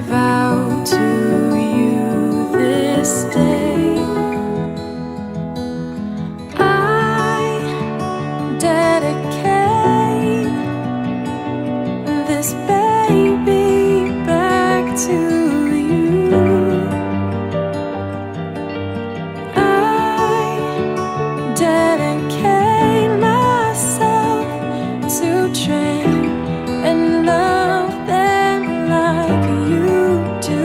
vow to you this day, I dedicate this baby back to you. I dedicate myself to train and love them like you do.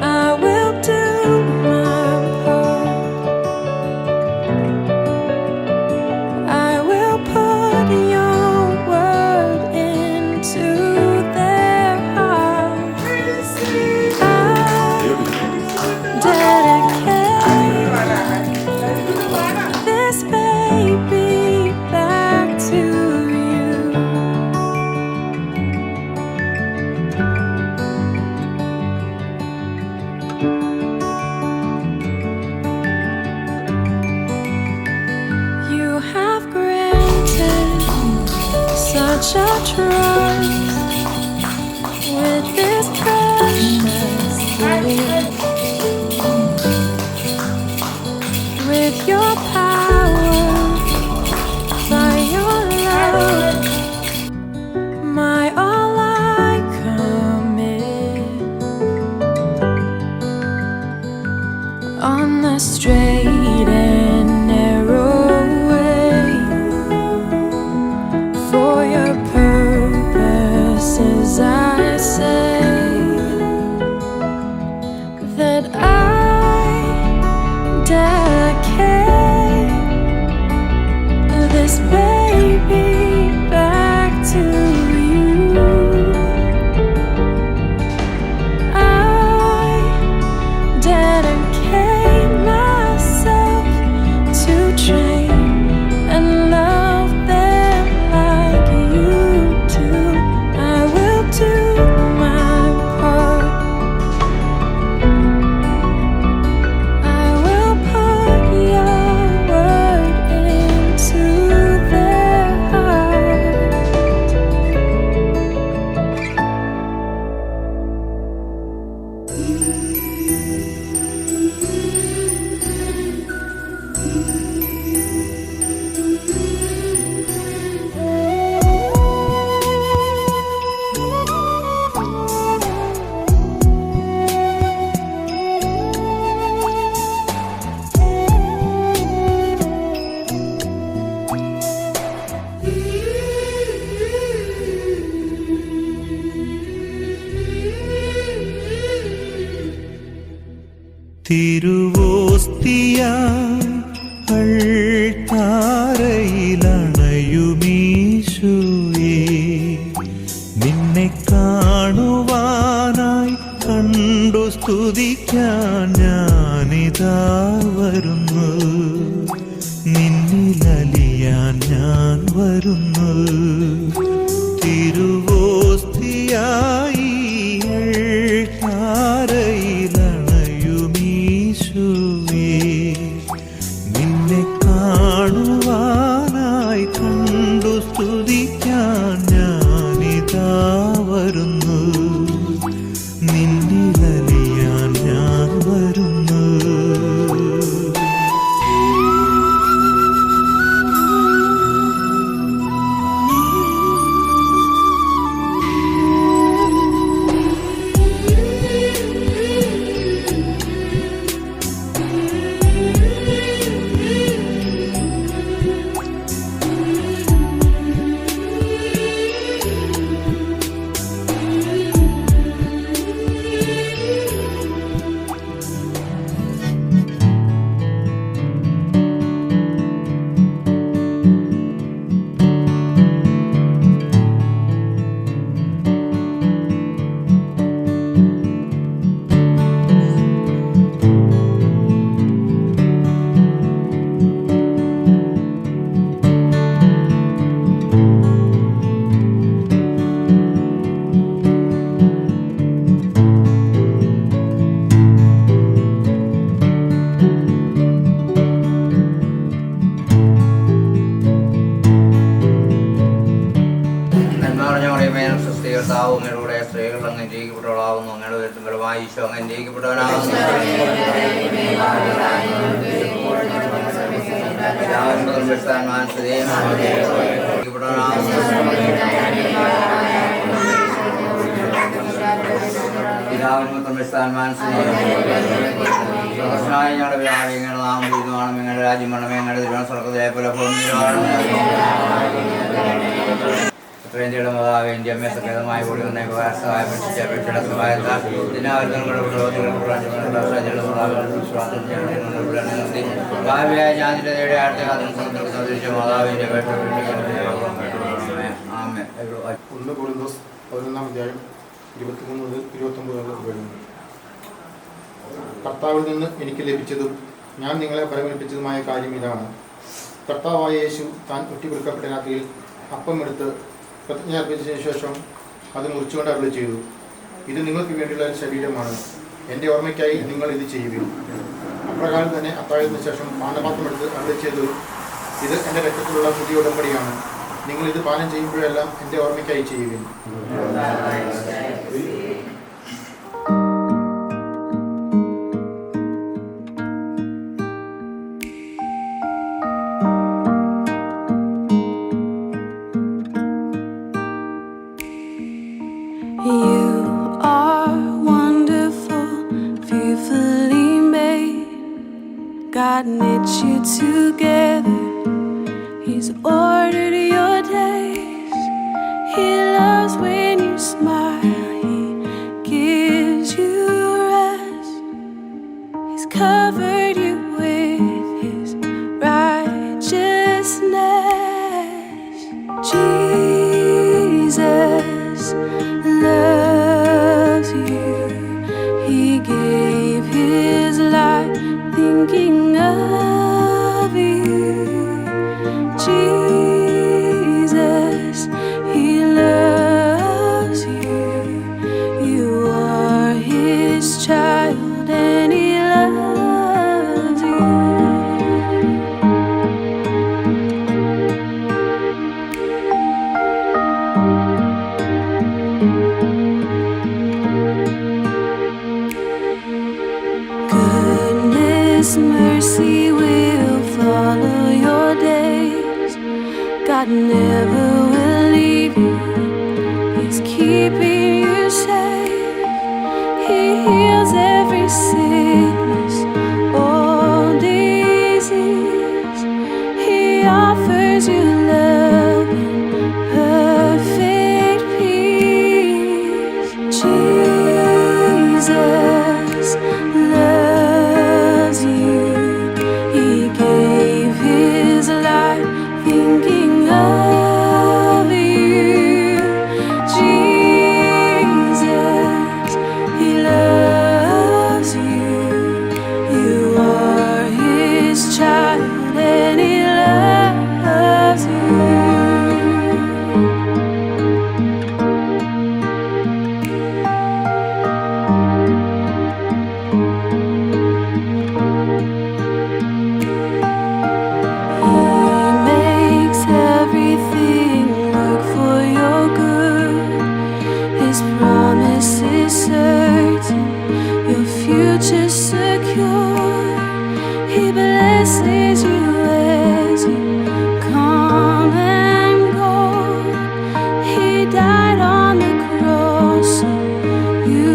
I will do my part. I will put your word into their hearts. I dedicate this baby back to you. You have granted such a trust with this precious gift. With your power, by your love, my all I commit. On the straight and narrow way, for your purposes I say that I dedicate this baby back to you. I dedicate myself to train and love them like you do. I will do my part. I will put your word into their heart. തിരുവോസ്തിയായി അൾത്താരയിലണയുമീശോയേ, നിന്നെ കാണുവാനായി കണ്ടു സ്തുതിക്കാൻ ഞാനിതാ വരുന്നു. നിന്നിലലിയാൻ ഞാൻ വരുന്നു. തിരുവോസ്തിയായി അൾത്താരയിലണയുമീശോയേ, നിന്നെ കാണുവാനായി കണ്ടു സ്തുതിക്കാൻ ഞാനിതാ വരുന്നു. നിന്നിലലിയാൻ ഞാൻ വരുന്നു. ഞങ്ങളുടെ ഉയർത്തുമ്പോഴമായി ഈശോ അങ്ങ് അനുഗ്രഹിക്കപ്പെട്ടവനാകുന്നു. ഞങ്ങളുടെ വ്യാപികളുടെ നാമം ചെയ്തുമാണ് നിങ്ങളുടെ രാജ്യം വേണം ഞങ്ങളുടെ തിരുവനന്തപുരം സ്വർഗത്തിലെ പോലെ ഉത്തരേന്ത്യയുടെ മാതാവ് ഇന്ത്യ അമ്മയെ സകേതമായി കൂടി വന്ന സഹായ ഭക്ഷിച്ച അപേക്ഷയുടെ സഹായത്താൽ ദിനാവർത്തങ്ങളുടെ ഭാവിയായ ഞാനിന്റെ നേടിയ അടുത്ത കാലം സന്ദർശിച്ച മാതാവിന്റെ അപേക്ഷ 1 കൊരിന്തോസ് 11-ാം അധ്യായം 23 മുതൽ 29 വരെ വരുന്നു. കർത്താവിൽ നിന്ന് എനിക്ക് ലഭിച്ചതും ഞാൻ നിങ്ങളെ പരമേൽപ്പിച്ചതുമായ കാര്യം ഇതാണ്. കർത്താവായ യേശു താൻ ഒറ്റിക്കുറിക്കപ്പെട്ട രാത്രിയിൽ അപ്പമെടുത്ത് പ്രതിജ്ഞ അർപ്പിച്ചതിന് ശേഷം അത് മുറിച്ചുകൊണ്ട് അരുളി ചെയ്തു, ഇത് നിങ്ങൾക്ക് വേണ്ടിയുള്ള ഒരു ശരീരമാണ്, എൻ്റെ ഓർമ്മയ്ക്കായി നിങ്ങൾ ഇത് ചെയ്യുവിൻ. അപ്രകാരം തന്നെ അത്താഴത്തിന് ശേഷം പാനപാത്രമെടുത്ത് അരുളി ചെയ്തു, ഇത് എൻ്റെ രക്തത്തിലുള്ള പുതിയ ഉടമ്പടിയാണ്, നിങ്ങൾ ഇത് പാനം ചെയ്യുമ്പോഴെല്ലാം എൻ്റെ ഓർമ്മയ്ക്കായി ചെയ്യുവിൻ. You are wonderful, fearfully made. God knit you together. He's ordered your days. He loves when you smile. He gives you rest. He's covered you with His righteousness. Jesus loves you. He gave His life thinking of you. Jesus, He loves you. You are His child and He loves you. Goodness, mercy will follow your days. God never will leave you. He's keeping you safe. He heals every sickness, all disease. He offers you love and perfect peace. Jesus loves you. He gave His life thinking of you. Jesus, He loves you. You are His child and He loves you. He makes everything work for your good. His promise is certain, your future's secure. He blesses you as you come and go. He died on the cross so you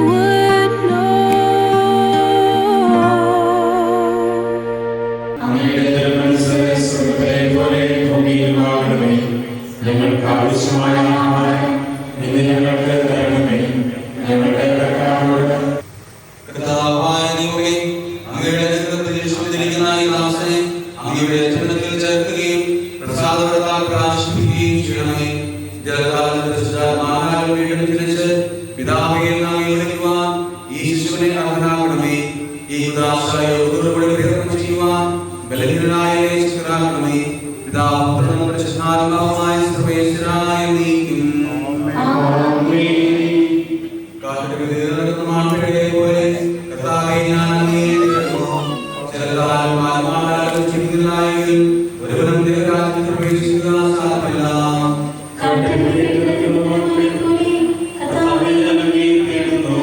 would know. അങ്ങയുടെ തിരുമനസ്സ് സ്വർഗ്ഗത്തിലെ പോലെ ഭൂമിയിലുമാകണമേ. ഞങ്ങൾക്ക് ആവശ്യമായ ആഹാരം ഇന്ന് ഞങ്ങൾക്ക് തരണമേ. ഞങ്ങളുടെ കടക്കാരോട് കർത്താവായ ദൈവമേ, അങ്ങയുടെ രക്തത്തിൽ ശുദ്ധീകരിക്കുന്ന ഈ ദാസനെ അങ്ങയുടെ ജനനത്തിൽ ചേർക്കുകയും പ്രസാദവരത്താൽ പ്രകാശിപ്പിക്കുകയും ചെയ്യണമേ. ജലത്താൽ പരിശുദ്ധാത്മാവിനാൽ വീണ്ടും ജനിച്ച് പിതാവേ എന്ന് അങ്ങ് വിളിക്കുവാൻ ഈ ശിശുവിനെ അർഹനാക്കണമേ. ഈ ഉദാശായ ഉദരപടി പരിഹരണം ചെയ്യുവാൻ ബലഹീനനായ യേശുക്രിസ്തുവേ, പിതാവും പുത്രനും പരിശുദ്ധാത്മാവുമായ സർവ്വേശ്വരനായ നീക്കും കാട്ടിന്റെ തീർന്ന മാൻപേടയെ പോലെ കർത്താവേ ഞാൻ അങ്ങയെ കേൾക്കുന്നു. ചിലതാൽ ആത്മാവാൽ ജീവിക്കുന്നതായെങ്കിൽ ഒരുവനും ദൈവരാജ്യത്തിൽ പ്രവേശിക്കുക സാധ്യമല്ല. കർത്താവേ ഞാൻ അങ്ങയെ തേടുന്നു.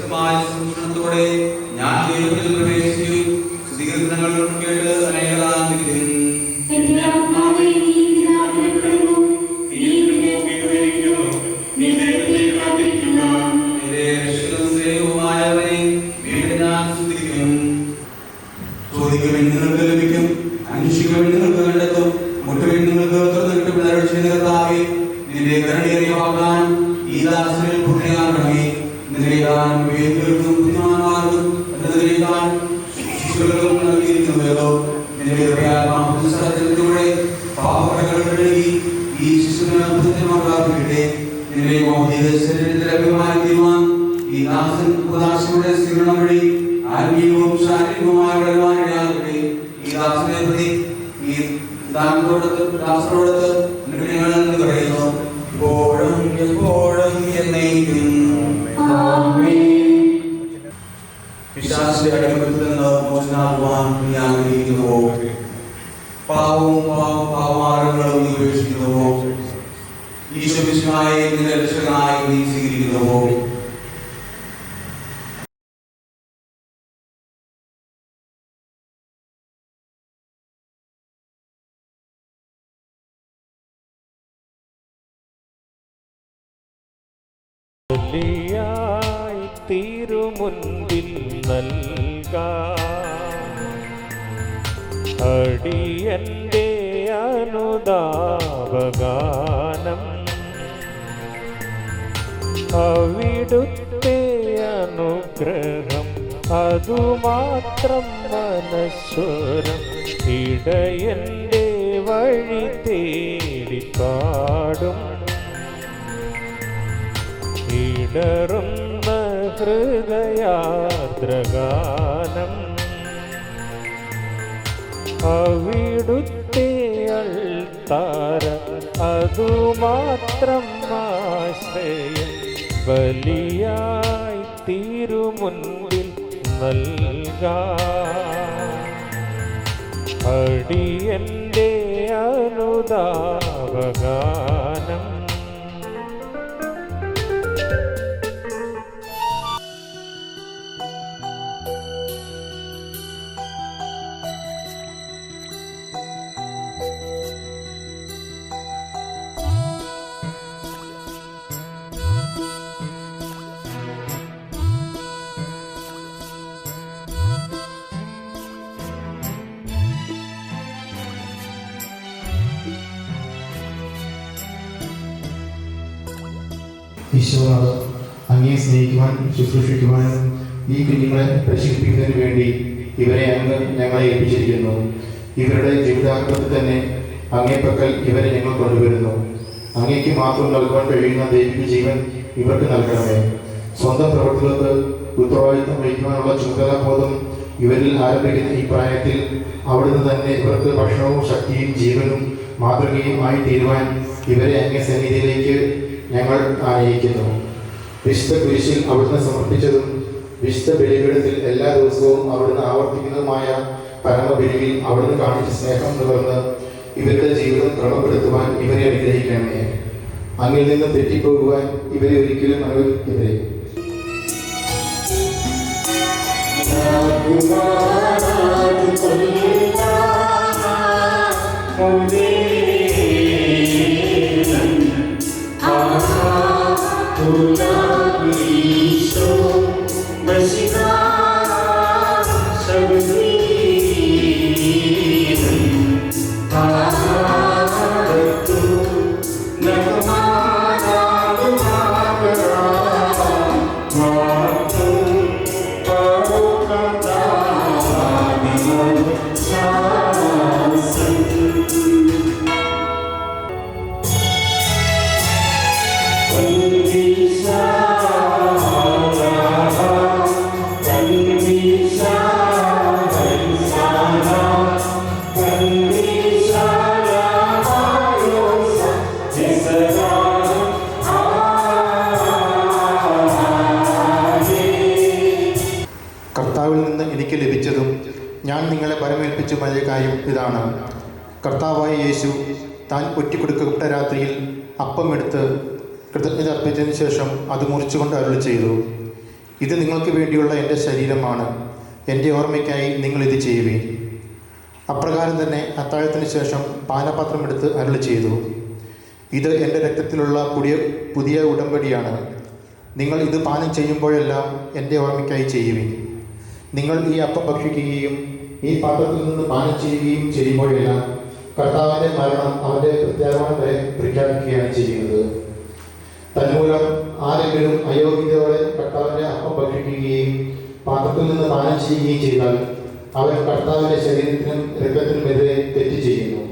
വ്യത്യസ്തമായ സൂക്ഷ്മത്തോടെ ഞാൻ ദൈവത്തിൽ പ്രവേശിച്ചു. സ്തുതികീർത്തനങ്ങൾ കേട്ട് അനേകരാധിക്കും. എന്റെ ആത്മാവേ നീ ഇതിനാഗ്രഹപ്പെടുന്നു, നീ വിവേചിക്കുന്നു, നീ ദൈവത്തെ കാത്തിരിക്കുക. എന്റെ രക്ഷകനും ദൈവവുമായവനെ വീണ്ടും ഞാൻ സ്തുതിക്കും. ചോദിക്കുവിൻ നിങ്ങൾക്ക് ലഭിക്കും, അന്വേഷിക്കുവിൻ നിങ്ങൾക്ക് കണ്ടെത്തും, മുട്ടുവിൻ നിങ്ങൾക്ക് തുറന്നു കിട്ടും. കർത്താവേ, നിന്റെ കരുണയേറിയ വാഗ്ദാനം ഈ ദാസനിൽ പൂർണ്ണമാക്കണമേ. നിന്നേക്കാൾ വിവേകികൾക്കും ബുദ്ധിമാന്മാർക്കും എന്നതിനേക്കാൾ ശിശുക്കൾക്കും നൽകിയിരിക്കുന്നുവല്ലോ. നിന്റെ ഹൃദയാത്മാവിലൂടെ പാപകടകൾ കഴുകി ഈ ശിശുവിനെ ബുദ്ധിമാക്കാതിരിക്കട്ടെ. നിന്റെ ഭൗതിക ശരീരത്തിൽ അഭിമാനിക്കുവാൻ ഈ ദാസൻ ഉപദാശയുടെ സ്വീകരണം വഴി ആത്മീയവും ശാരീരികവുമായ വളരുവാനിടയാകട്ടെ. ഈ ദാസനെ പ്രതി ഈ ദാസനോടത്ത് ഞങ്ങൾ പറയുന്നു, ഇപ്പോഴും എപ്പോഴും എന്നേക്കും. പിശാചിന്റെ അടിമത്തത്തിൽ നിന്ന് മോചനമാകുവാൻ നീ ആഗ്രഹിക്കുന്നുവോ? പാവമാർഗങ്ങളും നീ ഉപേക്ഷിക്കുന്നുവോ? ഈശോമിശിഹായെ നിന്റെ രക്ഷകനായി നീ സ്വീകരിക്കുന്നുവോ? ബലിയായി തിരുമുൻപിൽ നൽകാം അടിയന്റെ അനുതാപഗാനം. അവിടുത്തെ അനുഗ്രഹം അതുമാത്രം മനസ്വരം ഇടയന്റെ വഴി തേടിപ്പാടും. ഇടറുന്ന ഹൃദയാദ്രഗാനം അവിടുത്തെ അൾത്താര അതുമാത്രം ആശ്രയം. ബലിയായി തിരുമുൻപിൽ നൽകാം അടിയന്റെ അനുതാപഗാനം. ഈശോയോട് അങ്ങേ സ്നേഹിക്കുവാൻ ശുശ്രൂഷിക്കുവാനും ഈ കുഞ്ഞുങ്ങളെ പ്രശിപ്പിക്കുന്നതിന് വേണ്ടി ഇവരെ അങ്ങ് ഞങ്ങളെ ഏൽപ്പിച്ചിരിക്കുന്നു. ഇവരുടെ ജീവിതാഗ്രഹത്തിൽ തന്നെ അങ്ങേപ്പക്കൽ ഇവരെ ഞങ്ങൾ കൊണ്ടുവരുന്നു. അങ്ങേക്ക് മാത്രം നൽകുവാൻ കഴിയുന്ന ദൈവിക ജീവൻ ഇവർക്ക് നൽകണമേ. സ്വന്തം പ്രവൃത്തികൾക്ക് ഉത്തരവാദിത്വം വഹിക്കുവാനുള്ള ചുമതലാബോധം ഇവരിൽ ആരംഭിക്കുന്ന ഈ പ്രായത്തിൽ അവിടുന്ന് തന്നെ ഇവർക്ക് ഭക്ഷണവും ശക്തിയും ജീവനും മാതൃകയുമായി തീരുവാൻ ഇവരെ അങ്ങേ സന്നിധിയിലേക്ക് ഞങ്ങൾ ആനയിക്കുന്നു. വിശുദ്ധ കുരിശിൽ അവിടുന്ന് സമർപ്പിച്ചതും വിശുദ്ധ ബലിപീഠത്തിൽ എല്ലാ ദിവസവും അവിടുന്ന് ആവർത്തിക്കുന്നതുമായ പരമബലിയിൽ അവിടുന്ന് കാണിച്ച സ്നേഹം നുകർന്ന് ഇവരുടെ ജീവിതം ക്രമപ്പെടുത്തുവാൻ ഇവരെ അനുഗ്രഹിക്കണമേ. അങ്ങിൽ നിന്ന് തെറ്റിപ്പോകുവാൻ ഇവരെ ഒരിക്കലും അനുവദിക്കരുതേ. കർത്താവിൽ നിന്ന് എനിക്ക് ലഭിച്ചതും ഞാൻ നിങ്ങളെ പരമേൽപ്പിച്ചുമായ കാര്യം ഇതാണ്. കർത്താവായ യേശു താൻ ഒറ്റിക്കൊടുക്കപ്പെട്ട രാത്രിയിൽ അപ്പം എടുത്ത് കൃതജ്ഞത അർപ്പിച്ചതിന് ശേഷം അത് മുറിച്ചുകൊണ്ട് അരുളി ചെയ്തു, ഇത് നിങ്ങൾക്ക് വേണ്ടിയുള്ള എൻ്റെ ശരീരമാണ്, എൻ്റെ ഓർമ്മയ്ക്കായി നിങ്ങളിത് ചെയ്യുവീൻ. അപ്രകാരം തന്നെ അത്താഴത്തിന് ശേഷം പാനപാത്രം എടുത്ത് അരുളി ചെയ്തു, ഇത് എൻ്റെ രക്തത്തിലുള്ള പുതിയ ഉടമ്പടിയാണ്. നിങ്ങൾ ഇത് പാനം ചെയ്യുമ്പോഴെല്ലാം എൻ്റെ ഓർമ്മയ്ക്കായി ചെയ്യുവിൻ. നിങ്ങൾ ഈ അപ്പം ഭക്ഷിക്കുകയും ഈ പാത്രത്തിൽ നിന്ന് പാനം ചെയ്യുകയും ചെയ്യുമ്പോഴെല്ലാം കർത്താവിൻ്റെ മരണം അവൻ്റെ പ്രത്യാഗമനം വരെ പ്രഖ്യാപിക്കുകയാണ് ചെയ്യുന്നത്. തന്മൂലം ആരെങ്കിലും അയോഗ്യതയോടെ കർത്താവിൻ്റെ അപ്പം ഭക്ഷിക്കുകയും പാത്രത്തിൽ നിന്ന് പാനം ചെയ്യുകയും ചെയ്താൽ അവൻ കർത്താവിൻ്റെ ശരീരത്തിനും രക്തത്തിനുമെതിരെ തെറ്റ് ചെയ്യുന്നു.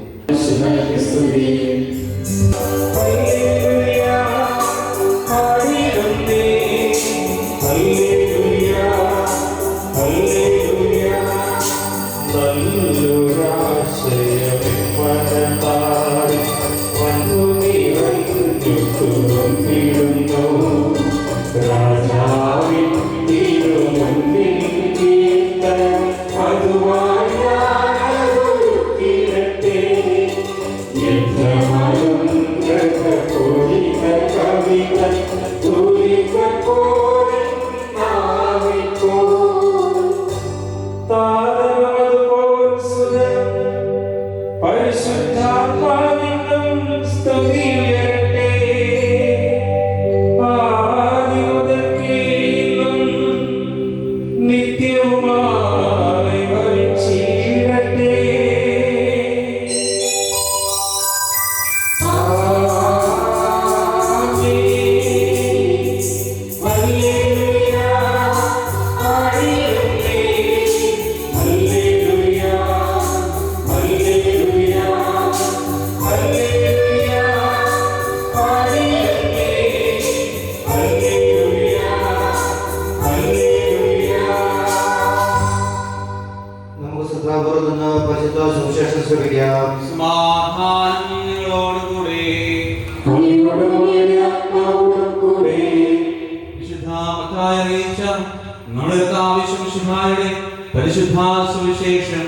പരിശുദ്ധ സുവിശേഷം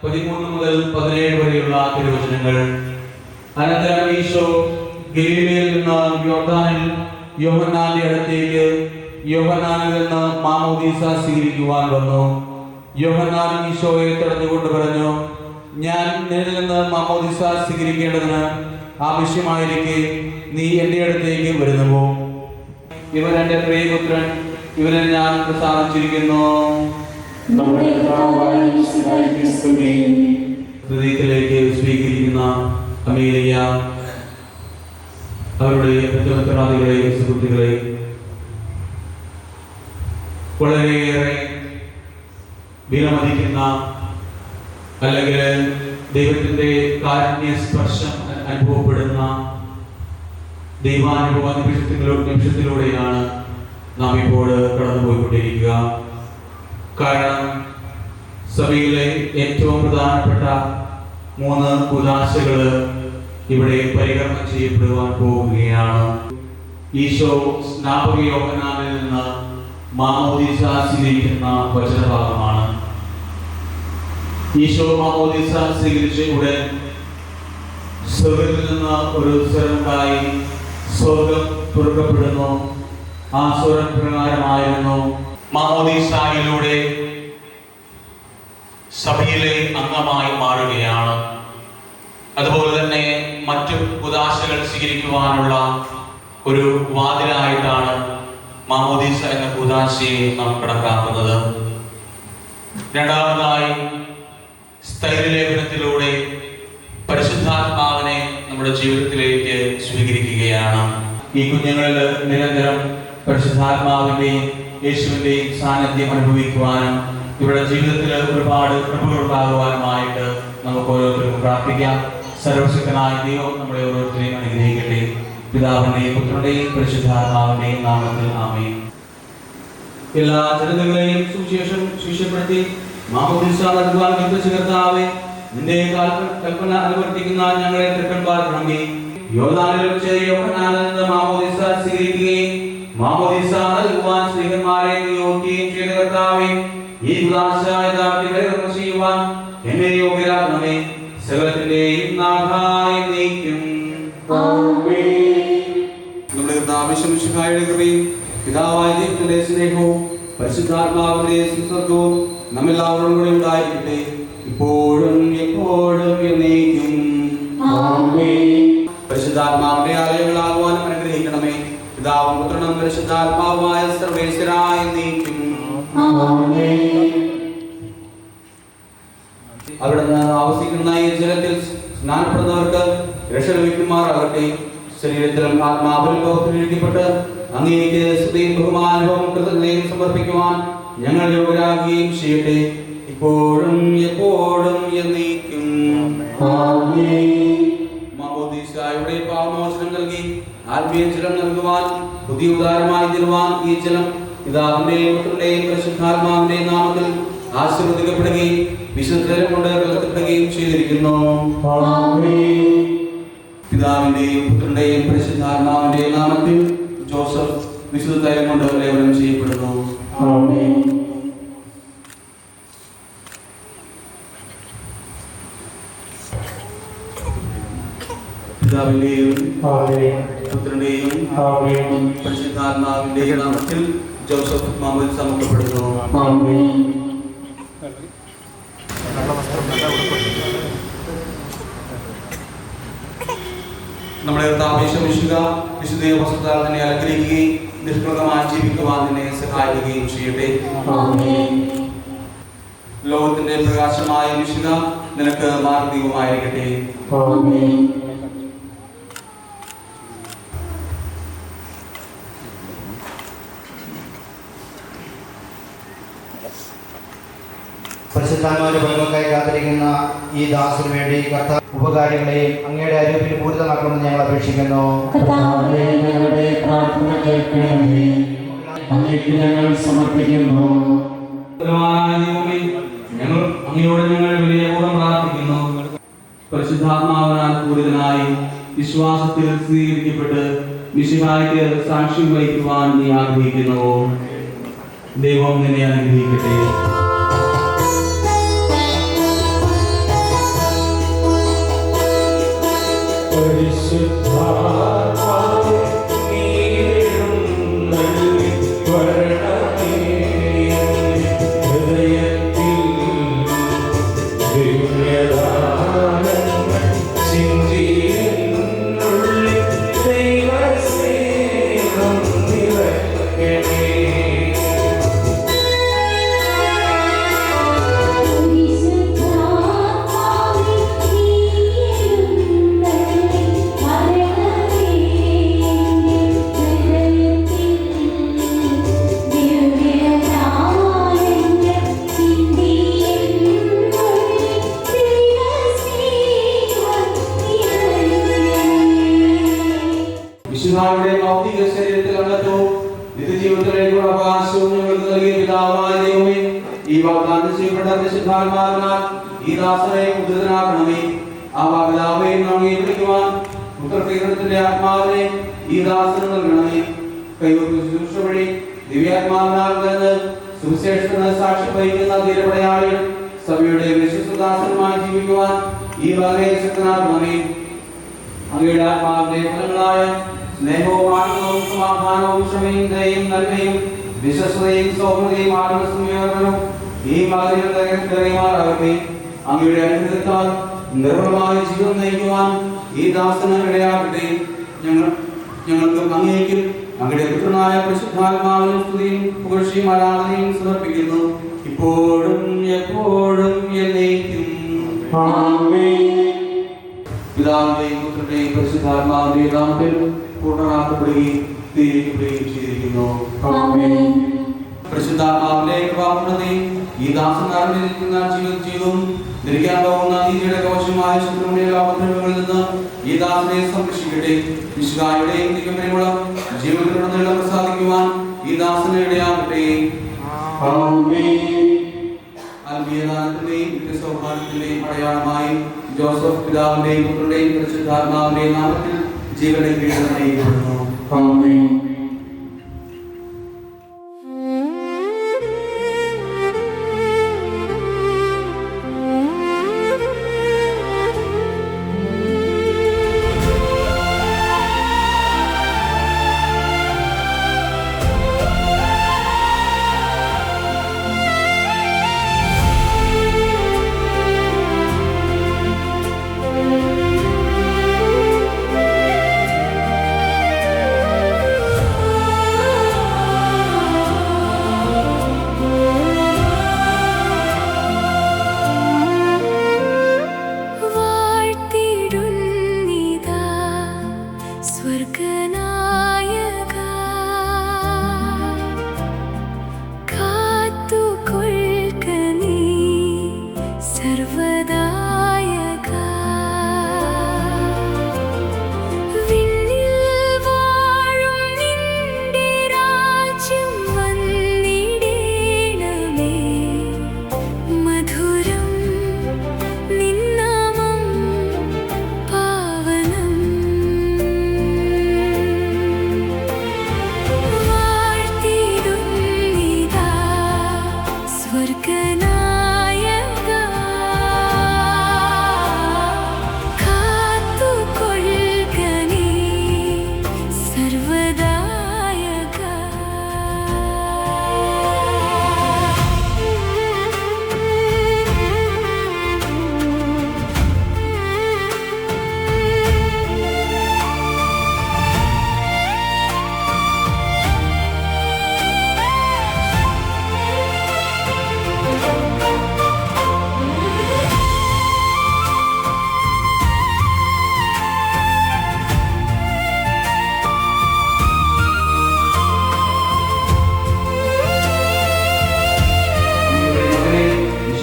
13 മുതൽ 17 വരെയുള്ള തിരുവചനങ്ങൾ. അനന്തരം ഈശോ ഗലീലയിൽ നിന്ന് യോർദാനിൽ യോഹന്നാന്റെ അടുത്തേക്ക് യോഹന്നാനിൽ നിന്ന് മാമോദീസ സ്വീകരിക്കുവാൻ വന്നു. യോഹന്നാൻ ഈശോയെ തടഞ്ഞുകൊണ്ട് പറഞ്ഞു, ഞാൻ നിന്നിൽ നിന്ന് മാമോദീസ സ്വീകരിക്കേണ്ടതിന് ആവശ്യമായിരിക്കെ നീ എൻ്റെ അടുത്തേക്ക് വരുന്നുവോ? ഇവൻ എൻ്റെ പ്രിയപുത്രൻ, ഇവനെ ഞാൻ പ്രസാദിച്ചിരിക്കുന്നു. ഹൃദയത്തിലേക്ക് സ്വീകരിക്കുന്ന അമേലിയ അവരുടെ ഉത്തരവാദികളെ സുഹൃത്തുക്കളെ വളരെയേറെ വിലമതിക്കുന്ന അല്ലെങ്കിൽ ദൈവത്തിൻ്റെ കാരുണ്യ സ്പർശം അനുഭവപ്പെടുന്ന ദൈവാനുഭവ നിമിഷത്തിലൂടെയാണ് നാം ഇപ്പോൾ കടന്നുപോയിക്കൊണ്ടിരിക്കുക. കാരണം സഭയിലെ ഏറ്റവും പ്രധാനപ്പെട്ട 3 ഉദാശകൾ ഇവിടെ പരികർമ്മം ചെയ്യപ്പെടുവാൻ പോവുകയാണ്. ഈശോ സ്നാപക യോഹന്നാനിൽ നിന്ന് മാമോദീസ സ്വീകരിക്കുന്ന വചനഭാഗമാണ്. ഈശോ മാമോദീസ സ്വീകരിച്ച ഉടൻ സ്വർഗത്തിൽ നിന്ന് ഒരു സ്വരമുണ്ടായി, സ്വർഗം തുറക്കപ്പെടുന്നു. ആ സ്വരം പ്രകാരമായിരുന്നു മാമോദീസയിലൂടെ സഭയിലെ അംഗമായി മാറുകയാണ്. അതുപോലെ തന്നെ മറ്റു ഉദാശകൾ സ്വീകരിക്കുവാനുള്ള ഒരു വാതിലായിട്ടാണ് മാമോദീസ എന്ന ഉദാശയെ നാം കണക്കാക്കുന്നത്. രണ്ടാമതായി സ്ഥൈര്യലേഖനത്തിലൂടെ പരിശുദ്ധാത്മാവിനെ നമ്മുടെ ജീവിതത്തിലേക്ക് സ്വീകരിക്കുകയാണ്. ഈ കുഞ്ഞുങ്ങളിൽ നിരന്തരം പരിശുദ്ധാത്മാവിന്റെയും യേശുവിന്റെയും സാന്നിധ്യം അനുഭവിക്കുവാനും ഇവരുടെ ജീവിതത്തിൽ ഒരുപാട് കൃപകളുണ്ടാകുവാനുമായിട്ട് നമുക്ക് ഓരോരുത്തർക്കും പ്രാർത്ഥിക്കാം. സർവശക്തനായ ദൈവം നമ്മളെ ഓരോരുത്തരെയും അനുഗ്രഹിക്കട്ടെ. പിതാവിന്റെയും പുത്രന്റെയും പരിശുദ്ധാത്മാവിന്റെയും നാമത്തിൽ ആമേൻ. എല്ലാ ജനതകളെയും സുവിശേഷം ശിഷ്യപ്പെടുത്തി മാമോദീസ നൽകുവാൻ കൽപ്പിച്ച കർത്താവേ, നിന്റെ കൽപ്പന അനുവർത്തിക്കുന്ന ഞങ്ങളെ തൃക്കൺ പാർക്കണമേ. യോർദാനിൽ വെച്ച് യോഹന്നാനിൽ നിന്ന് മാമോദീസ സ്വീകരിക്കുകയും മാമോദീസ നൽകുവാൻ സ്ത്രീകന്മാരെ നിയോഗിക്കുകയും ചെയ്ത കർത്താവേ, ഈ ഉദാശ യഥാർത്ഥത്തിൽ ചെയ്യുവാൻ എന്നെ യോഗ്യരാക്കണമേ. സകലത്തിന്റെയും നാഥായ നീക്കും. ആമേൻ. കർത്താവിശ്വമിശിഹായുടെ കൃപയും പിതാവായ ദൈവത്തിന്റെ സ്നേഹവും പരിശുദ്ധാത്മാവിന്റെ സുസ്വർഗവും നമ്മെല്ലാവരും കൂടെ ഉണ്ടായിരിക്കട്ടെ, ഇപ്പോഴും എപ്പോഴും എന്നേക്കും. പരിശുദ്ധാത്മാവിന്റെ ആലയങ്ങളാകുവാനും അനുഗ്രഹിക്കണമേ. പിതാവും പുത്രനും പരിശുദ്ധാത്മാവുമായ സർവേശ്വരായ എന്നേക്കും. അവിടുന്ന് ആവസിക്കുന്ന ഈ ജലത്തിൽ സ്നാനപ്പെടുന്നവർക്ക് രക്ഷ ലഭിക്കുമാറാകട്ടെ. ശരീരത്തിലും ആത്മാവിലും ലോകത്തിലിരിക്കപ്പെട്ട് അങ്ങേക്ക് സ്തുതിയും ബഹുമാനവും കൃതജ്ഞതയും സമർപ്പിക്കുവാൻ ഞങ്ങൾ യോഗ്യരാകുകയും ചെയ്യട്ടെ, ഇപ്പോഴും എപ്പോഴും എന്നേക്കും. മാമോദീസായുടെ പാപമോചനം നൽകി ആത്മീയ ജലം നൽകുവാൻ പുതിയ ഉദാരമായി തരുവാൻ ഈ ജലം പിതാവിന്റെയും പുത്രന്റെയും പരിശുദ്ധാത്മാവിന്റെയും നാമത്തിൽ ആശീർവദിക്കപ്പെടുകയും വിശുദ്ധരം കൊണ്ട് കലർത്തപ്പെടുകയും ചെയ്തിരിക്കുന്നു. പിതാവിന്റെയും പുത്രന്റെയും പരിശുദ്ധാത്മാവിന്റെയും നാമത്തിൽ ജോസഫ് വിശുദ്ധരം കൊണ്ട് ലേപനം ചെയ്യപ്പെടുന്നു. പിതാവിന്റെയും പുത്രന്റെയും പരിശുദ്ധാത്മാവിന്റെയും നാമത്തിൽ ജോസഫ് മാമോദിസ സമർപ്പിക്കപ്പെടുന്നു. നമ്മുടെ കർത്താവിശ്വമിശിഹ വിശുദ്ധ വസ്തുതാൽ തന്നെ അലങ്കരിക്കുകയും നിഷ്കളങ്കമായി ജീവിക്കുവാൻ തന്നെ സഹായിക്കുകയും ചെയ്യട്ടെ. ലോകത്തിന്റെ പ്രകാശമായ മിശിഹ നിനക്ക് മാർഗ്ഗദീപമായിരിക്കട്ടെ. പരിശുദ്ധാത്മാവിന്റെ പരമക്കായി കാത്തിരിക്കുന്ന ഈ ദാസിന് വേണ്ടി കർത്താവ് ഉപകാരികളെയും അങ്ങയുടെ അരൂപിൽ പൂരിതമാക്കണമെന്ന് ഞങ്ങൾ അപേക്ഷിക്കുന്നു. ഞങ്ങളുടെ പ്രാർത്ഥന കേൾക്കണമേ, അങ്ങേക്ക് ഞങ്ങൾ സമർപ്പിക്കുന്നു. ഞങ്ങൾ അങ്ങയോട് ഞങ്ങൾ വിനയപൂർവ്വം പ്രാർത്ഥിക്കുന്നു. പരിശുദ്ധാത്മാവിനാൽ പൂരിതനായി വിശ്വാസത്തിൽ സ്വീകരിക്കപ്പെട്ട് മിശിഹായ്ക്ക് സാക്ഷ്യം വഹിക്കുവാൻ നീ ആഗ്രഹിക്കുന്നു. ദൈവം നിന്നെ അനുഗ്രഹിക്കട്ടെ. പരിശുദ്ധാത്മാവേ നീയെഴുന്നള്ളി വരണമേ, ഹൃദയത്തിൽ ദിവ്യദാനങ്ങൾ ചിന്തിയെന്നുള്ളിൽ ദൈവസ്നേഹം നിറയ്ക്കണേ. വിശുദ്ധായുടെ ഭൗതിക ശരീരത്തിൽ അംഗത്വവും നിത്യജീവിതത്തിലേക്കുള്ള അവകാശവും ഞങ്ങൾക്ക് നൽകിയ പിതാവായ ദൈവമേ, ഈ വാഗ്ദാനം ചെയ്യപ്പെട്ട വിശുദ്ധാത്മാവിനാൽ ഈ ദാസനെ ഉദ്ധൃതനാക്കണമേ. ആ പിതാവെ അംഗീകരിക്കുവാൻ പുത്രപ്രീകരണത്തിന്റെ ആത്മാവിനെ ഈ ദാസന് നൽകണമേ. കൈവപ്പ് ശുശ്രൂഷ വഴി ദിവ്യാത്മാവിനാൽ നിന്ന് സുവിശേഷത്തിന് സാക്ഷ്യം വഹിക്കുന്ന ധീരപടയാളികൾ സഭയുടെ വിശ്വസ്തദാസനുമായി ജീവിക്കുവാൻ ഈ വകയെ ശക്തനാക്കണമേ. അങ്ങയുടെ ആത്മാവിന്റെ ഫലങ്ങളായ സ്നേഹവും ആനന്ദവും സമാധാനവും ക്ഷമയും ദയയും നന്മയും വിശ്വസ്തയും സൗമ്യതയും ആത്മസംയോജനവും ഈ മകനിൽ കയറിമാറാകട്ടെ. അങ്ങയുടെ അനുഗ്രഹത്താൽ നിർമ്മലമായ ജീവിതം നയിക്കുവാൻ ഈ ദാസന് ഇടയാകട്ടെ. ഞങ്ങൾക്ക് അങ്ങേക്കും അങ്ങയുടെ പുത്രനായ പരിശുദ്ധാത്മാവിനും സ്തുതിയും പുകഴ്ചയും ആരാധനയും സമർപ്പിക്കുന്നു, ഇപ്പോഴും എപ്പോഴും എന്നേക്കും. പിതാവിന്റെയും പുത്രന്റെയും പരിശുദ്ധാത്മാവിന്റെയും നാമത്തിൽ പൂർണ്ണമാക്കപ്പെടുകയും തിരികെപ്പെടുകയും ചെയ്തിരിക്കുന്നു. പരിശുദ്ധാത്മാവിന്റെ കൃപാപൂർണ്ണതയും ഈ ദാസൻ അറിഞ്ഞിരിക്കുന്ന ജീവിതവും ധരിക്കാൻ പോകുന്ന നീതിയുടെ കവചമായ ശത്രുവിന്റെ എല്ലാ ഉപദ്രവങ്ങളിൽ നിന്ന് ഈ ദാസനെ സംരക്ഷിക്കട്ടെ. വിശുദ്ധായുടെയും തികമയുള്ള ജീവിതത്തിലുള്ള പ്രസാദിക്കുവാൻ ഈ ദാസന് ഇടയാകട്ടെ. ആത്മീയദാനത്തിന്റെയും സൗഭാഗ്യത്തിന്റെയും അടയാളമായി ജോസഫ് പിതാവിന്റെയും പുത്രന്റെയും പരിശുദ്ധാത്മാവിന്റെയും നാമത്തിൽ ജീവനെ കീഴട നയിക്കപ്പെടുന്നു.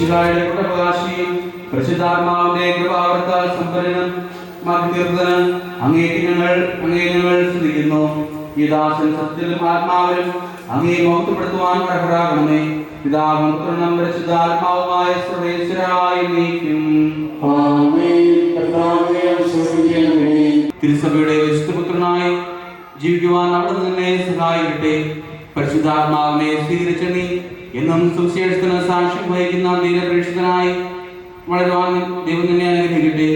മിശിഹായുടെ കൂട്ടവകാശിയും പരിശുദ്ധാത്മാവിന്റെ കൃപാവരത്താൽ സമ്പന്നനും തീർത്തന് അങ്ങേ ഞങ്ങൾ സ്തുതിക്കുന്നു. ഈ ദാസൻ സത്യത്തിലും ആത്മാവിലും അങ്ങേ മഹത്വപ്പെടുത്തുവാൻ അർഹരാകണമേ. പിതാവും പുത്രനും പരിശുദ്ധാത്മാവുമായ സർവേശ്വരായി നീക്കും. തിരുസഭയുടെ വിശുദ്ധപുത്രനായി ജീവിക്കുവാൻ അവിടെ തന്നെ സഹായിക്കട്ടെ. പരിശുദ്ധാത്മാവിനെ സ്വീകരിച്ച നീ എന്നും സുവിശേഷത്തിന് സാക്ഷ്യം വഹിക്കുന്ന ദീനപ്രേക്ഷിതനായി വളരുവാൻ ദൈവം തന്നെ അനുഗ്രഹിക്കട്ടെ.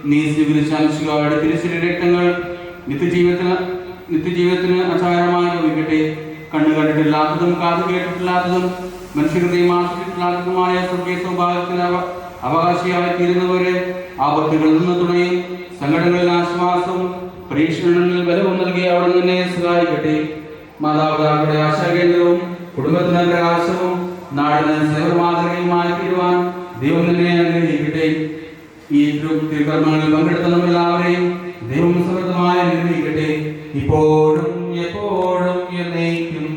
നീ സ്വീകരിച്ച മിശിഹായുടെ തിരുശരീരരക്തങ്ങൾ നിത്യജീവിതത്തിന് ആചാരമായി ഭവിക്കട്ടെ. കണ്ണു കണ്ടിട്ടില്ലാത്തതും കാത് കേട്ടിട്ടില്ലാത്തതും മനുഷ്യഹൃദയം ആശ്രയിച്ചിട്ടില്ലാത്തതുമായ സ്വർഗീയ സൗഭാഗ്യത്തിന് അവകാശിയായി തീരുന്നവരെ ആപത്തുകളിൽ നിന്ന് തുണയും സങ്കടങ്ങളിൽ ആശ്വാസവും പരീക്ഷണങ്ങളിൽ ബലവും നൽകി അവിടെ തന്നെ സഹായിക്കട്ടെ. മാതാപിതാക്കളുടെ ആശാകേന്ദ്രവും കുടുംബത്തിന് പ്രകാശവും നാടിന് സേവമാതൃകയുമായി തീരുവാൻ ദൈവം തന്നെ അനുഗ്രഹിക്കട്ടെ. ഈ തിരുക്കർമ്മങ്ങളിൽ പങ്കെടുത്ത നമ്മളെല്ലാവരെയും ദൈവം സമൃദ്ധമായി അനുഗ്രഹിക്കട്ടെ, ഇപ്പോഴും എപ്പോഴും എന്നേക്കും.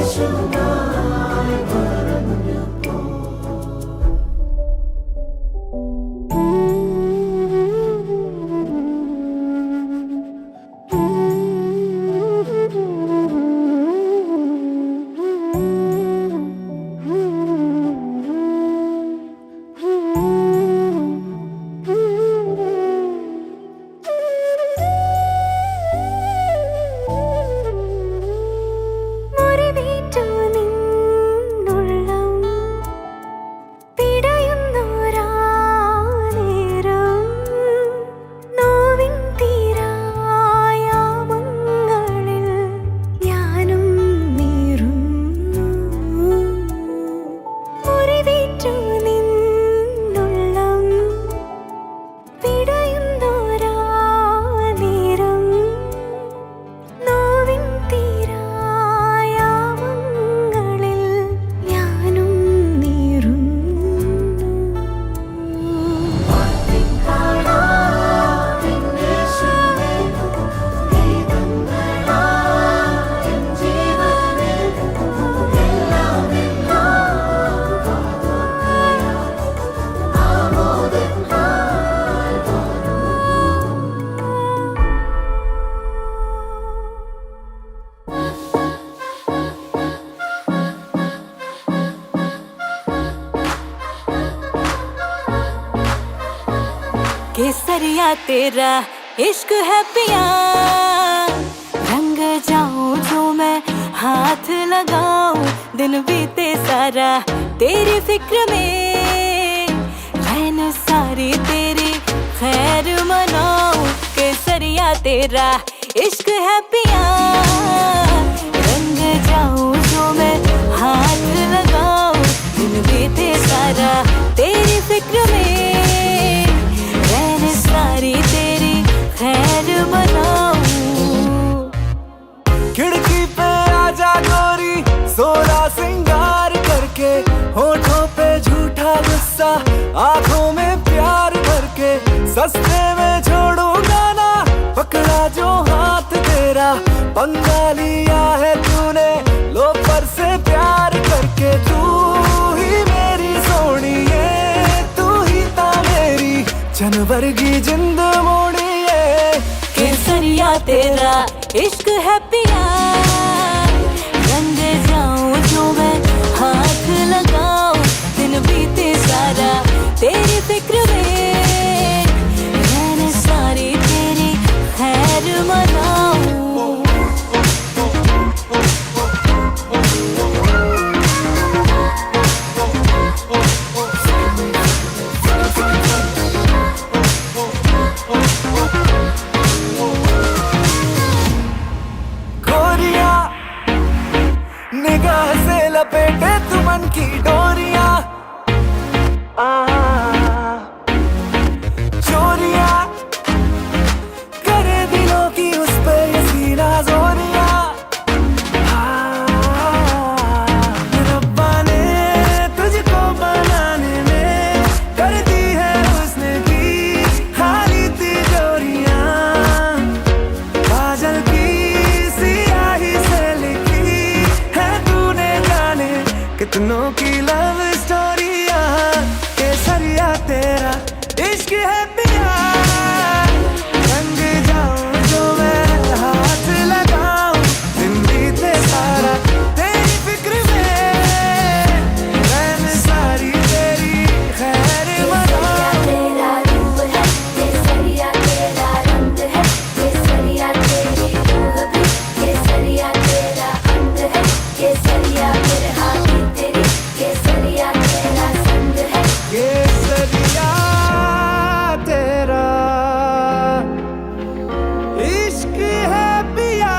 യേശുവായി केसरिया तेरा इश्क है पिया, रंग जाऊं जो मैं हाथ लगाऊं, दिन बीते सारा तेरी फिक्र में, रैन सारी तेरी खैर मनाऊं। केसरिया तेरा इश्क है पिया, रंग जाऊं जो मैं हाथ लगाऊं, दिन बीते सारा तेरी फिक्र में, रैन सारी तेरी खैर मनाऊं। खिड़की पे आजा गोरी, सोना सिंगार करके, होठों पे झूठा गुस्सा, आंखों में प्यार करके, सस्ते में छोड़ूंगा ना पकड़ा जो हाथ तेरा, पंगा लिया है तूने लोफर से प्यार करके। तू ही मेरी सोनिए, तू ही ता मेरी जनवर की जिंद मोड़िए। केसरिया तेरा इश्क है पिया, रंग जाऊं जो मैं हाथ लगाऊं, दिन बीते सारा तेरी फिक्र में, मैंने सारी तेरी खैर मनाऊं। निगाह से लपेटे तू मन की डोरियां, चोरियां करे दिलों की उस पे ये सीना जोरियां। रब्बा ने तुझको बनाने में कर दी है उसने की खाली तिजोरियां, काजल की सियाही से लिखी है तूने जाने कितनों की लव स्टोरियां। केसरिया तेरा इश्क है पिया, रंग जाऊं जो मैं हाथ लगाऊं, दिन बीते सारा तेरी फिक्र में, रैन सारी तेरी खैर मनाऊं। तेरा रूप है केसरिया, तेरा रंग है केसरिया, तेरी रूह भी केसरिया, तेरा अंग है केसरिया, मेरे हाथी तेरी केसरिया, तेरा संग है। केसरिया तेरा इश्क है पिया,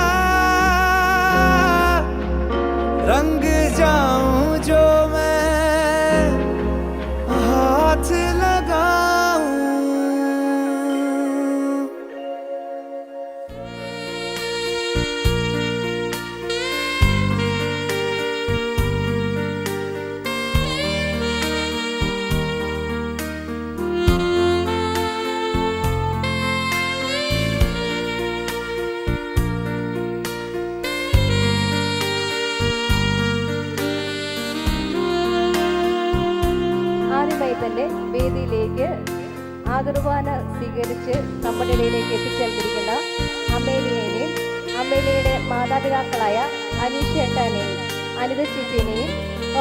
रंग जाऊं जो मैं हाथ लगाऊं। ആദ്യമായി തന്നെ വേദിയിലേക്ക് ആദരവാന സ്വീകരിച്ച് നമ്മുടെ ഇടയിലേക്ക് എത്തിച്ചേർന്നിരിക്കുന്ന അമേലിയനെയും അമേലിയയുടെ മാതാപിതാക്കളായ അനീഷ് ഏട്ടാനെയും അനിത ചേച്ചിനെയും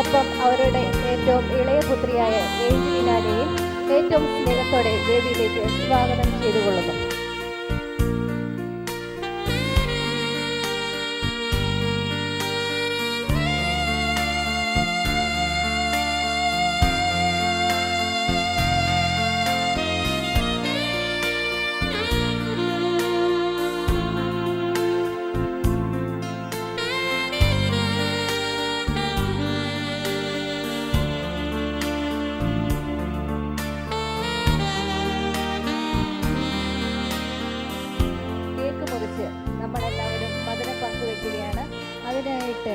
ഒപ്പം അവരുടെ ഏറ്റവും ഇളയ പുത്രിയായ ഏഞ്ചലിനാനെയും ഏറ്റവും സ്നേഹത്തോടെ വേദിയിലേക്ക് സ്വാഗതം ചെയ്തുകൊള്ളുന്നു. അതിനായിട്ട്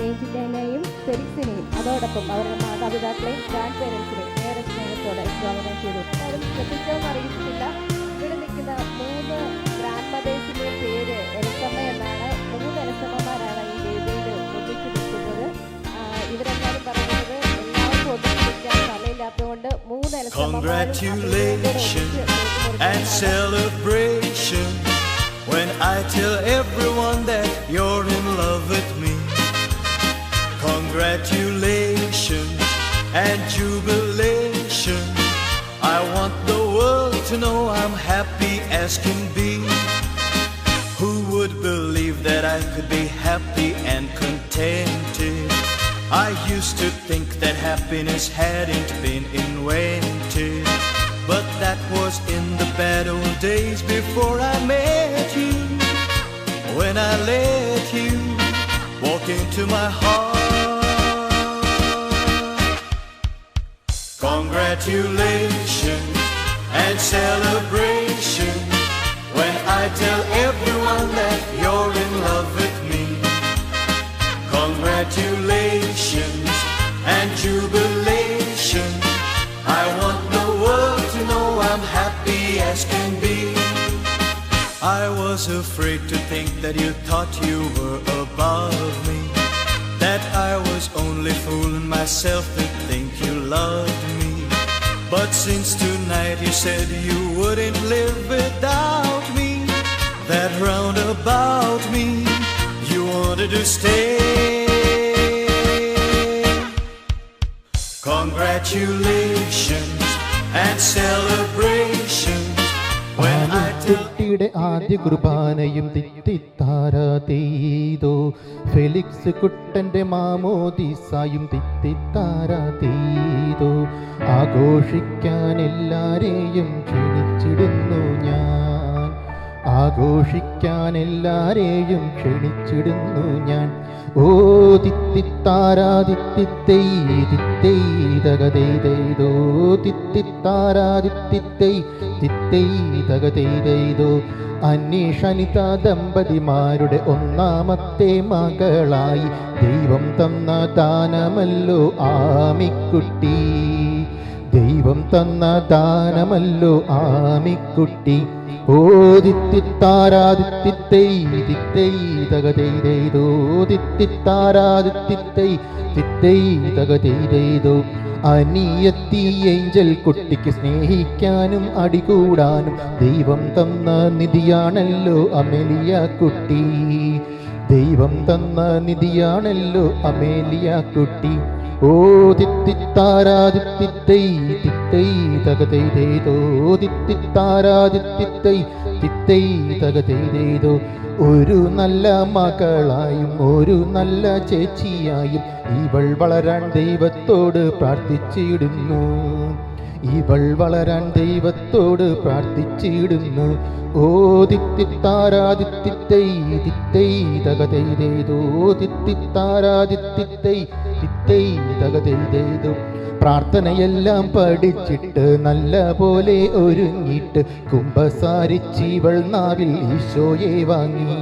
ഏഞ്ചലിനെയും ഫെലിക്സിനെയും അതോടൊപ്പം അവരുടെ മാതാപിതാക്കളെയും ഗ്രാൻഡ് പേരൻസിനെയും ഏറെ സ്നേഹത്തോടെ സ്വാഗതം ചെയ്തു. ആരും ശ്രദ്ധിച്ചോന്ന് അറിയിച്ചിട്ടില്ല, ഇവിടെ നിൽക്കുന്ന 3 ഗ്രാൻഡ് മദേഴ്സിൻ്റെ പേര് എലസമ്മ എന്നാണ്. 3 എലസമ്മമാരാണ് ഈ വേദിയിൽ ഒന്നിച്ചു നിൽക്കുന്നത്. ഇവരെല്ലാവരും പറയുന്നത് എല്ലാവർക്കും ഒന്നിച്ചു നിൽക്കാൻ സ്ഥലമില്ലാത്തതുകൊണ്ട് 3 Celebration when I tell everyone that you're in love with me. Congratulations and jubilation. I want the world to know I'm happy as can be. Who would believe that I could be happy and contented? I used to think that happiness hadn't been invented, but that was in the bad old days before I met you. When I let you walk into my heart. Congratulations and celebration when I tell everyone that you're in love with me. Congratulations and jubilation. I want the world to know I'm happy as can be. I was afraid to think that you thought you were above me, that I was only fooling myself to think you loved me. But since tonight you said you wouldn't live without me, that round about me you wanted to stay. Congratulations and celebrations when I tell കുട്ടിയുടെ ആദ്യ കുർബാനയും തിത്തിത്താരാതീതോ, Felix കുട്ടൻ്റെ മാമോദീസായും തിത്തിത്താരാതീതോ. ആഘോഷിക്കാൻ എല്ലാരെയും ക്ഷണിച്ചിടുന്നു ഞാൻ, ആഘോഷിക്കാൻ എല്ലാരെയും ക്ഷണിച്ചിടുന്നു ഞാൻ. ഓ തിത്തിത്താരാതിത്തിത്തൈ തിത്തൈ തകതൈതൈതോ, തിത്തിത്താരാതിത്തിത്തൈ തിത്തൈ തകതൈതൈതോ. അന്വേഷണിത ദമ്പതിമാരുടെ ഒന്നാമത്തെ മകളായി ദൈവം തന്ന ദാനമല്ലോ ആമിക്കുട്ടി, ദൈവം തന്ന ദാനമല്ലോ ആമിക്കുട്ടി. ഓ തിത്തിത്താരാതിത്തിത്തൈ തിത്തൈ തകതൈതൈതോ, തിത്തിത്താരാതിത്തിത്തൈ തിത്തൈ തകതൈതൈതോ. അനിയത്തി ഏഞ്ചൽ കുട്ടിക്ക് സ്നേഹിക്കാനും അടികൂടാനും ദൈവം തന്ന നിധിയാണല്ലോ അമേലിയ കുട്ടി, ദൈവം തന്ന നിധിയാണല്ലോ അമേലിയ കുട്ടി. ഓ തിത്തിത്താരാതിത്തിത്തൈ തിത്തൈ തകതൈതൈതോ, തിത്തിത്താരാതിത്തിത്തൈ തിത്തൈ തകതൈതൈതോ. ഒരു നല്ല മകളായും ഒരു നല്ല ചേച്ചിയായും ഇവൾ വളരാൻ ദൈവത്തോട് പ്രാർത്ഥിച്ചിടുന്നു, ഇവൾ വളരാൻ ദൈവത്തോട് പ്രാർത്ഥിച്ചിടുന്നു. ഓ തിത്തിത്താരാതിത്തിത്തൈ തിത്തൈ തകതൈതൈതോ, തിത്തിത്താരാതിത്തിത്തൈ തിത്തൈ തകതൈതൈതോ. പ്രാർത്ഥനയെല്ലാം പഠിച്ചിട്ട് നല്ല പോലെ ഒരുങ്ങിയിട്ട് കുമ്പസാരിച്ചിവൾ നാവിൽ ഈശോയെ വാങ്ങി,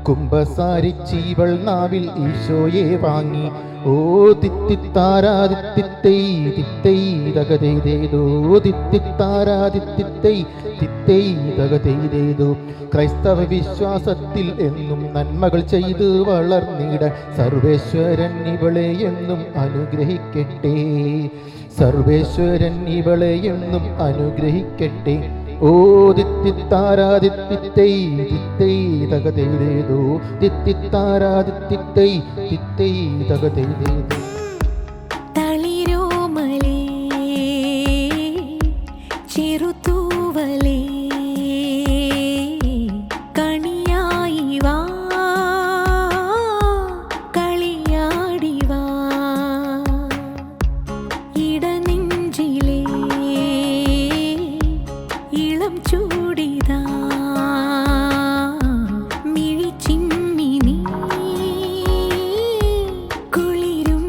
കുമ്പസാരിച്ചിവൾ നാവിൽ ഈശോയെ വാങ്ങി. ഓ തിത്തിത്താരാതിത്തിത്തൈ തിത്തൈ തകതൈതൈതോ, തിത്തിത്താരാതിത്തിത്തൈ തിത്തൈ തകതൈതൈതോ. ക്രൈസ്തവ വിശ്വാസത്തിൽ എന്നും നന്മകൾ ചെയ്ത് വളർന്നിടാൻ സർവേശ്വരൻ ഇവളെ എന്നും അനുഗ്രഹിക്കട്ടെ, സർവേശ്വരൻ ഇവളെ എന്നും അനുഗ്രഹിക്കട്ടെ. ഓ തിത്തിത്താരാതിത്തിത്തൈ തിത്തൈ തകതൈതൈതോ, തിത്തിത്താരാതിത്തിത്തൈ തിത്തൈ തകതൈതൈതോ. തളിരോമലേ ചെറുതൂവലേ കണിയായി വാ കളിയാടി വാ, ഇടനെഞ്ചിലേ ഇളം ചൂടിതാ മിഴിച്ചിമ്മി നീ കുളിരും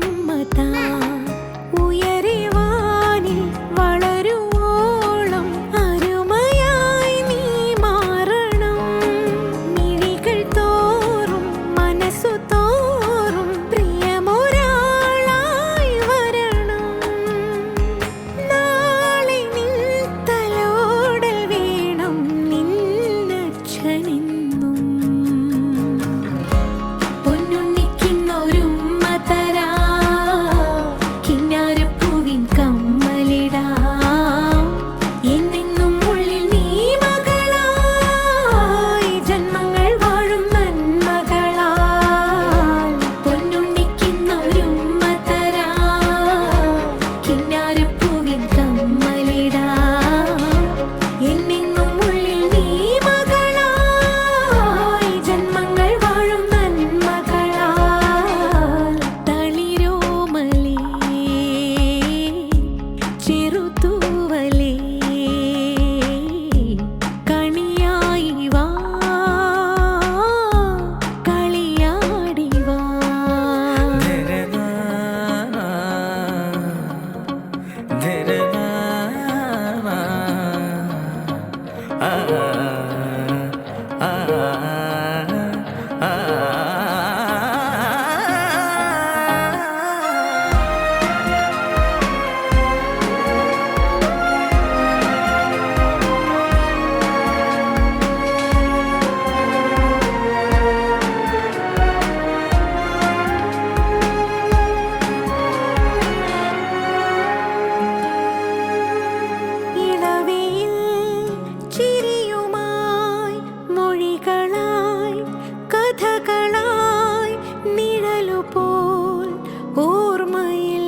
ഓർമ്മയിൽ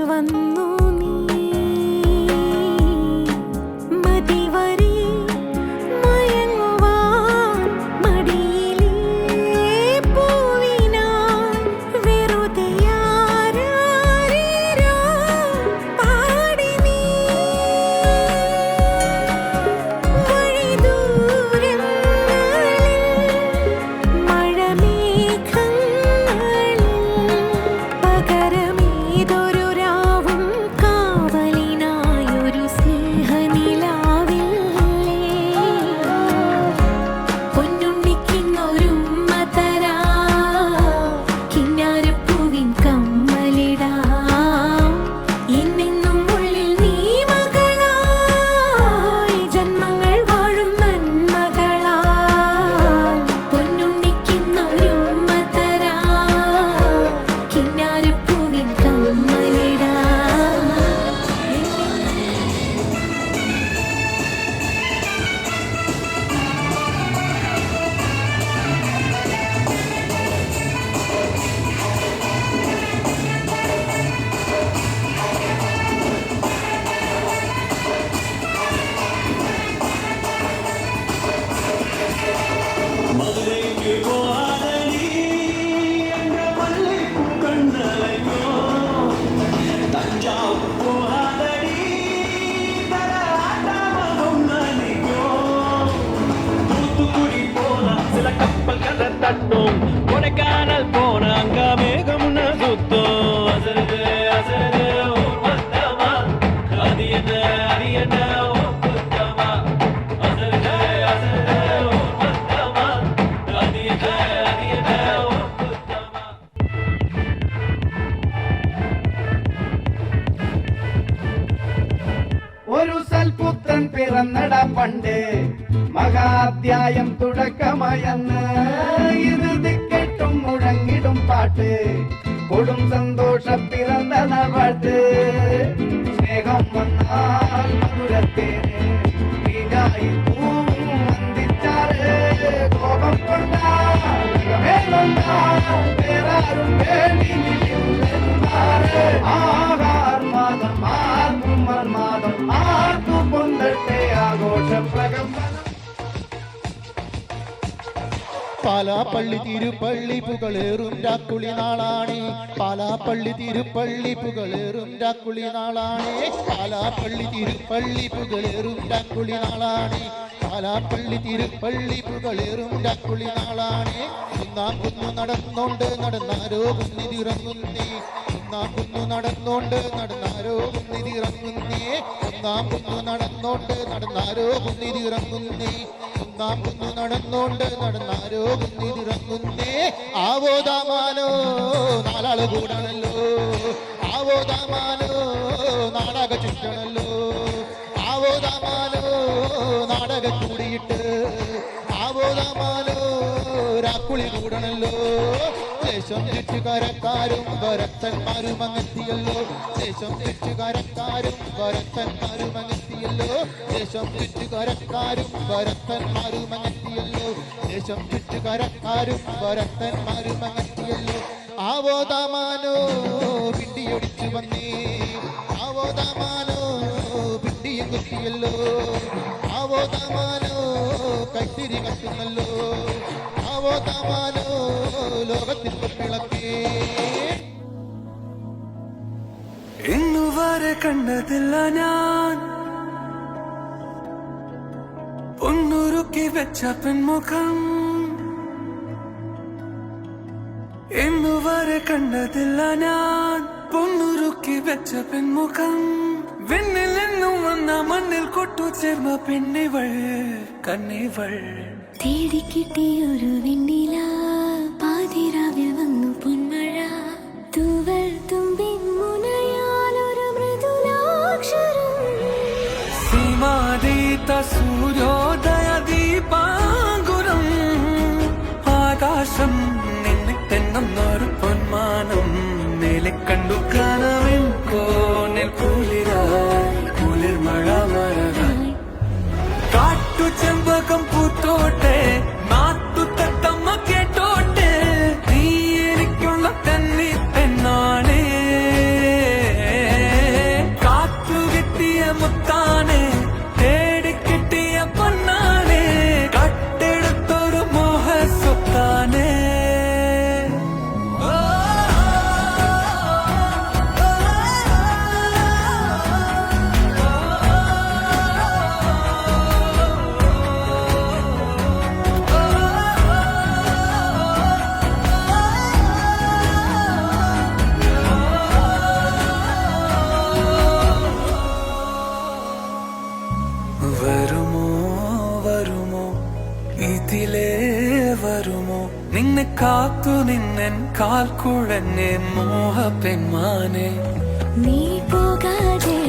വന്നു നീ മതിവരെ മയങ്ങുവാൻ മടിയിലേ പൂവിനാൻ വെറുതെ ആരാരിരോ പാടി നീ വഴിദൂരങ്ങളിൽ മഴമേഘങ്ങളിൽ പകരമേതൊരു രാവും കാവലിനായൊരു സ്നേഹനിലാവില്ലേ പൊന്നുണ്ണിക്കുന്നൊരുമ്മ തരാം കിന്നാരപ്പൂവിൻ കമ്മലിടാം എന്നെന്നും ഉള്ളിൽ നീ മകളായി ജന്മങ്ങൾ വാഴും നന്മകളാൽ പൊന്നുണ്ണിക്കുന്നൊരുമ്മ തരാം കിന്നാരപ്പൂവിൻ കമ്മലിടാം മധുരയ്ക്ക് പോവാനീ എന്റെ മല്ലിപ്പൂ കണ്ണലഞ്ഞോ തഞ്ചാവൂർ പോവാനീ തരാട്ടമകം നനിഞ്ഞോ തൂത്തുക്കുടി പോന சில கப்பல் கதை தட்டும் கொடைக்கானல் போன அங்க மேகம் சுத்தும் அசருது அசருது ஊர் மொத்தமா அது என்ன ஊர் குத்தமா அசருது அசருது ஊர் மொத்தமா அது என்ன ஊர் குத்தமா ഒരു സൽപുത്രൻ പിറന്നട പണ്ട് മഹാധ്യായം തുടക്കമയന്ന് ഇരുതി കെട്ടും മുഴങ്ങിടും പാട്ട് കൊടും സന്തോഷ പിറന്ന പാട്ട് സ്നേഹം വന്നാൽ മധുരത്തേന് വീഞ്ഞായി പൂവും വന്ദിച്ചാറ് കോപം കൊണ്ടാൽ വേറാരും വേണ്ടി ആകാർമാദം ആർക്കും മർമാദം ആർക്കു പൊന്തട്ടെ ആഘോഷ പ്രകമ്പനം പാലാപ്പള്ളി തിരുപ്പള്ളി പുകളേറും രാക്കുളി നാളാണേ പാലാപ്പള്ളി തിരുപ്പള്ളി പുകളേറും രാക്കുളി നാളാണേ പാലാപ്പള്ളി തിരുപ്പള്ളി പുകളേറും രാക്കുളി നാളാണേ പാലാപ്പള്ളി തിരുപ്പള്ളി പുകളേറും രാക്കുളി നാളാണേ ഒന്നാം കുന്നു നടന്നോണ്ട് നടന്നാരോ കുന്നിതിറങ്ങുന്നേ ഒന്നാം കുന്നു നടന്നോണ്ട് നടന്നാരോ കുന്നിതിറങ്ങുന്നേ ഒന്നാം കുന്നു നടന്നോണ്ട് നടന്നാരോ കുന്നിതിറങ്ങുന്നേ ഒന്നാം കുന്നു നടന്നോണ്ട് നടന്നാരോ കുന്നിതിറങ്ങുന്നേ ആവോദാമാനോ നാലാള് കൂടണല്ലോ ആവോദാമാനോ നാടക ചുറ്റണല്ലോ ആവോദാമാനോ നാടക കൂടിയിട്ട് ആവോദാമാനോ രാക്കുളി കൂടണല്ലോ ദേശം ചുറ്റുകാരക്കാരും ഭരത്തന്മാരും അങ്ങെത്തിയല്ലോ ദേശം ചുറ്റുകാരക്കാരും ഭരത്തന്മാരും അങ്ങെത്തിയല്ലോ ദേശം ചുറ്റുകാരക്കാരും ഭരത്തന്മാരും അങ്ങെത്തിയല്ലോ ദേശം ചുറ്റുകാരക്കാരും ഭരത്തന്മാരും അങ്ങെത്തിയല്ലോ ആവോദാമാനോ പിണ്ടിയൊടിച്ചു വന്നേ ആവോദാമാനോ പിണ്ടിയും കുത്തിയല്ലോ ആവോദാമാനോ കൈത്തിരി കത്തുന്നല്ലോ ആവോദാമാനോ ലോകത്തിൽ പൊട്ടിളക്കേ ഇന്നുവരെ കണ്ടതില്ല ഞാൻ പൊന്നുരുക്കി വെച്ച പെൺമുഖം ഇന്നുവരെ കണ്ടതില്ല ഞാൻ പൊന്നുരുക്കി വെച്ച പെൺമുഖം വിണ്ണിൽ നിന്നും വന്ന മണ്ണിൽ കൊട്ടു ചേർന്ന പെണ്ണിവൾ കണ്ണിവൾ തേടിക്കിട്ടിയൊരു വെണ്ണില പാതിരാവിൽ വന്നു പൊന്മഴ തൂവൽ തുമ്പിൻ മുനയാലൊരു മൃദുലാക്ഷരം സീമാതീത സൂര്യോദയ ദീപാങ്കുരം ആകാശം നിന്നിട്ടെന്നൊരു പൊന്മാനം മേലെ കണ്ടു കനവിൻ കോണിൽ കുളിരായി കുളിർ മഴ വരകായി കാട്ടു ചെമ്പകം പൂത്തോട്ടെ നാട്ടു തട്ടമ്മ കേട്ടോട്ടെ നീ എനിക്കുള്ള തന്നെ പെണ്ണാണ് കാത്തു നിന്നൻ കാൽക്കുഴന്നെ മോഹ പെൺമാനെ നീ പോകാതെ